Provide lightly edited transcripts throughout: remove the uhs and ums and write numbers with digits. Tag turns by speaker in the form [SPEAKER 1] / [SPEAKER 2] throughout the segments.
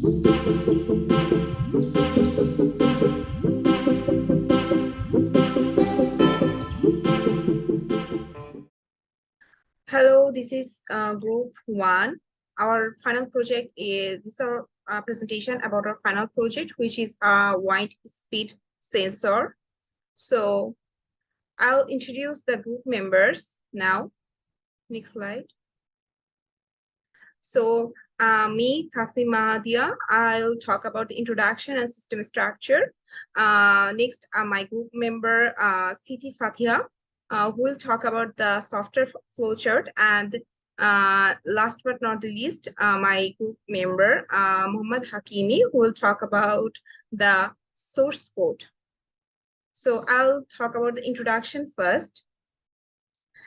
[SPEAKER 1] Hello, this is Group 1. Our final project is this is our presentation about our final project, which is a wind speed sensor. So I'll introduce the group members now. Next slide. So me, Taslima Dia, I'll talk about the introduction and system structure. Next, my group member, Siti Fatiha, who will talk about the software flowchart. And last but not the least, my group member, Muhammad Hakimi, who will talk about the source code. So I'll talk about the introduction first.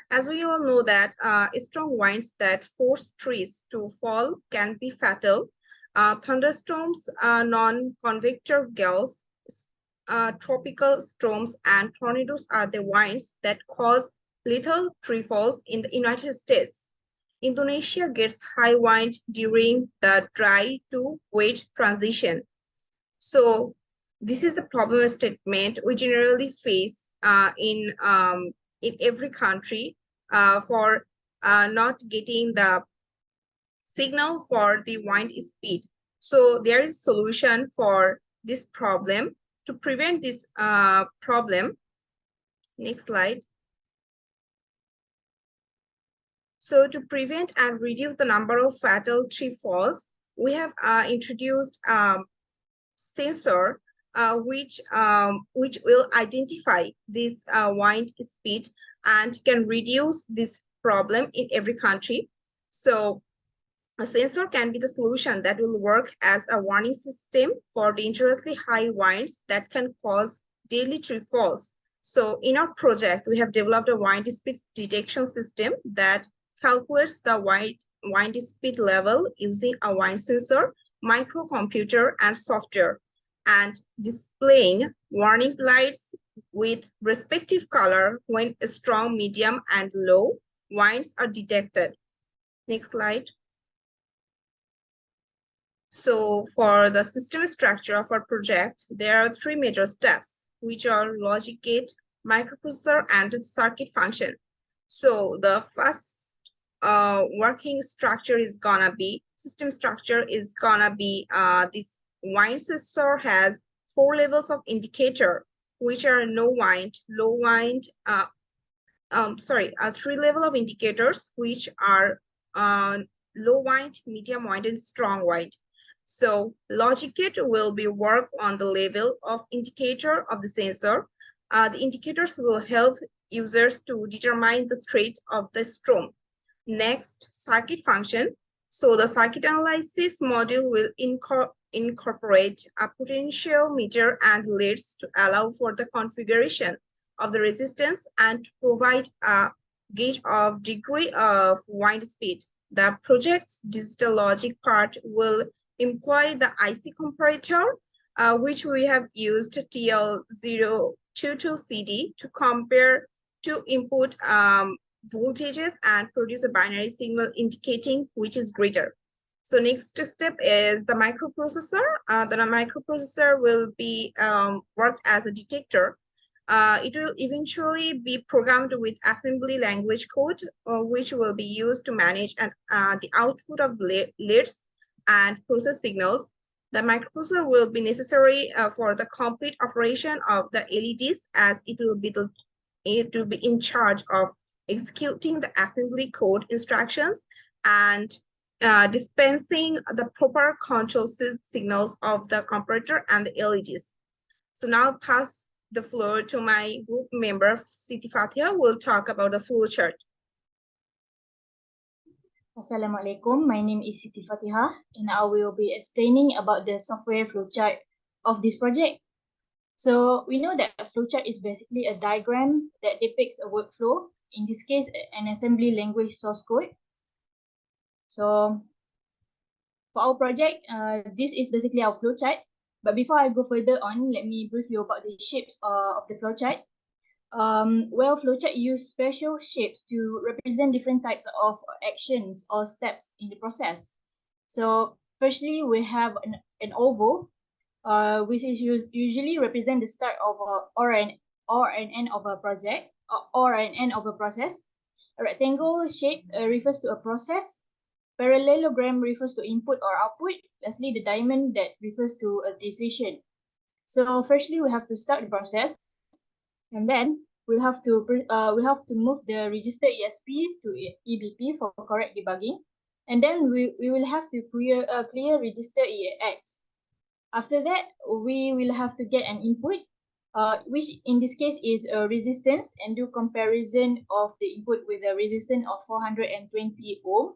[SPEAKER 1] As we all know that strong winds that force trees to fall can be fatal. Thunderstorms, non-convector gales, tropical storms, and tornadoes are the winds that cause lethal tree falls in the United States. Indonesia gets high wind during the dry to wet transition. So this is the problem statement we generally face in every country for not getting the signal for the wind speed. So there is a solution for this problem. To prevent this problem, next slide. So to prevent and reduce the number of fatal tree falls, we have introduced sensor which will identify this wind speed and can reduce this problem in every country. So a sensor can be the solution that will work as a warning system for dangerously high winds that can cause deadly tree falls. So in our project, we have developed a wind speed detection system that calculates the wind speed level using a wind sensor, microcomputer, and software, and displaying warning lights with respective color when strong, medium, and low winds are detected. Next slide. So for the system structure of our project, there are three major steps, which are logic gate, microprocessor, and circuit function. So the first working structure is gonna be, system structure is gonna be this wind sensor has 4 levels of indicator, which are no wind, low wind, 3 level of indicators, which are low wind, medium wind, and strong wind. So logic gate will be work on the level of indicator of the sensor. The indicators will help users to determine the threat of the storm. Next, circuit function. So the circuit analysis module will incorporate a potential meter and leads to allow for the configuration of the resistance and provide a gauge of degree of wind speed. The project's digital logic part will employ the IC comparator, which we have used TL022CD to compare two input voltages and produce a binary signal indicating which is greater. So next step is the microprocessor. The microprocessor will be work as a detector. It will eventually be programmed with assembly language code, which will be used to manage the output of the leads and process signals. The microprocessor will be necessary for the complete operation of the LEDs, as it will be in charge of executing the assembly code instructions and dispensing the proper control signals of the comparator and the LEDs. So now I'll pass the floor to my group member, Siti Fatiha, who will talk about the flow chart.
[SPEAKER 2] Assalamualaikum, my name is Siti Fatiha and I will be explaining about the software flowchart of this project. So we know that a flowchart is basically a diagram that depicts a workflow, in this case an assembly language source code. So for our project, this is basically our flowchart. But before I go further on, let me brief you about the shapes of the flowchart. Well, flowchart use special shapes to represent different types of actions or steps in the process. So Firstly, we have an oval, which is usually represent the start of a or an end of a project or an end of a process. A rectangle shape refers to a process. Parallelogram refers to input or output. Lastly, the diamond that refers to a decision. So firstly, we have to start the process, and then we have to move the register ESP to EBP for correct debugging, and then we will have to clear register EAX. After that, we will have to get an input, which in this case is a resistance, and do comparison of the input with a resistance of 420 ohm.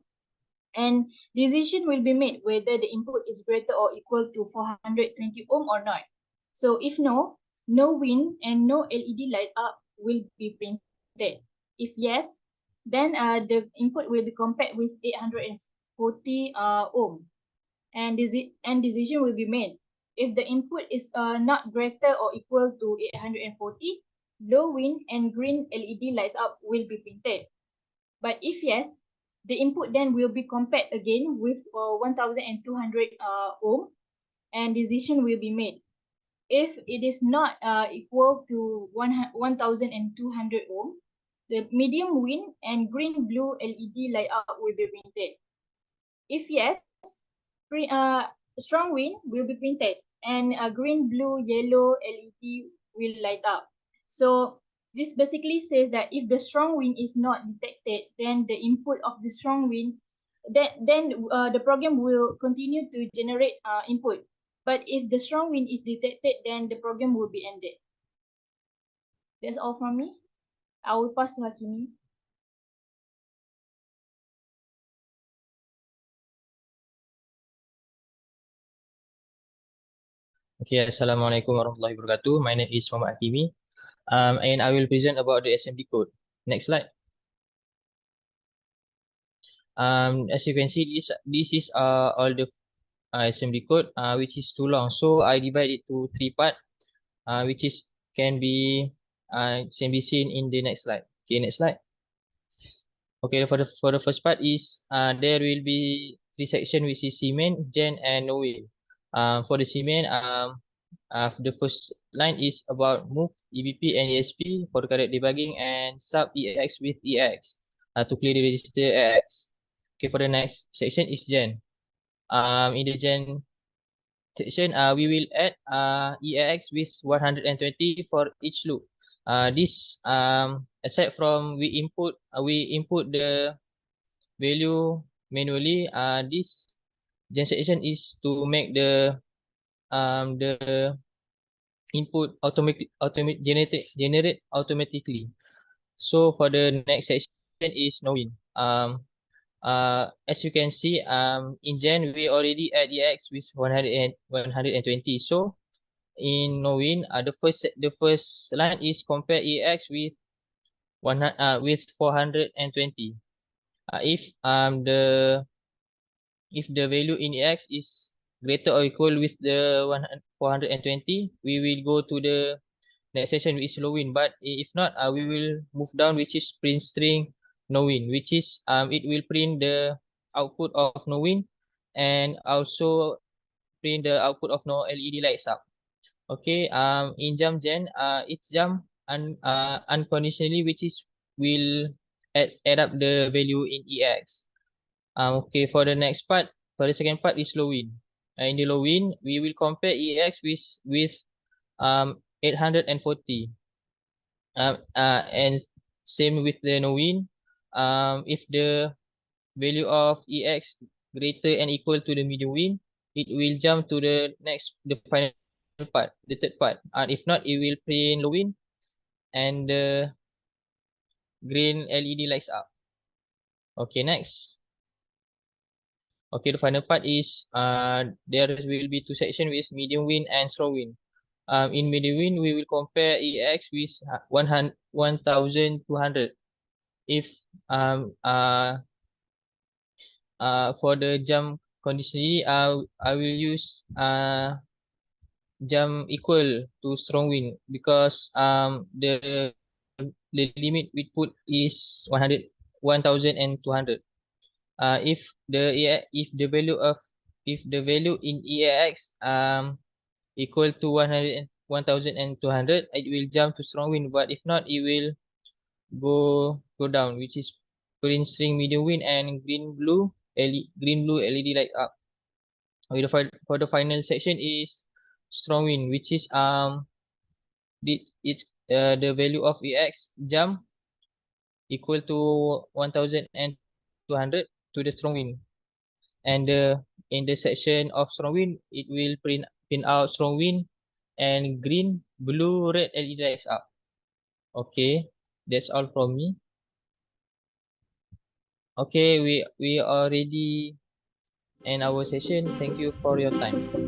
[SPEAKER 2] And decision will be made whether the input is greater or equal to 420 ohm or not. So if no, no win and no LED light up will be printed. If yes, then the input will be compared with 840 ohm, and decision will be made. If the input is not greater or equal to 840, low win and green LED lights up will be printed. But if yes, the input then will be compared again with 1200 ohm, and decision will be made. If it is not equal to 1200 ohm, the medium win and green blue LED light up will be printed. If yes, strong win will be printed, and green, blue, yellow LED will light up. So this basically says that if the strong wind is not detected, then the input of the strong wind, then the program will continue to generate input. But if the strong wind is detected, then the program will be ended. That's all from me. I will pass to Hakimi.
[SPEAKER 3] Okay, Assalamualaikum warahmatullahi wabarakatuh. My name is Muhammad Hakimi, and I will present about the assembly code. Next slide. As you can see, this is all the assembly code, which is too long. So I divide it to three parts, which is can be seen in the next slide. Okay, next slide. Okay, for the first part is there will be three sections, which is cement, gen, and no wheel. For the cement, the first line is about move EBP and ESP for the correct debugging, and sub EX with EX to clear the register EX. Okay, for the next section is gen. In the gen section, we will add EX with 120 for each loop. This aside from we input the value manually. This gen section is to make the input generate automatically. So for the next section is knowing. As you can see, in Gen we already add EX with 120. So in knowing, the first line is compare EX with with 420. If the value in EX is greater or equal with the 420, we will go to the next section, which is low-in. But if not, we will move down, which is print string no-win, which is it will print the output of no-win and also print the output of no LED lights up. Okay, in jump gen, it's jump unconditionally, which is will add up the value in EX. Okay, for the next part, for the second part is low win. In the low win, we will compare EX with 840. And same with the no win. If the value of EX greater and equal to the medium win, it will jump to the final part, the third part. And if not, it will print low win and the green LED lights up. Okay, next. Okay, the final part is there will be two sections with medium win and strong win. In medium win, we will compare EX with 1200. If for the jump conditionally, I will use jump equal to strong win because the limit we put is 1200. If the value of if the value in EAX equal to 1,200, it will jump to strong wind. But if not, it will go down, which is green string medium wind and green blue LED light up. For the final section is strong wind, which is the value of EX jump equal to 1,200 to the strong wind. And in the section of strong wind, it will print out strong wind and green, blue, red LED lights up. Okay, that's all from me. Okay, we are ready in our session. Thank you for your time.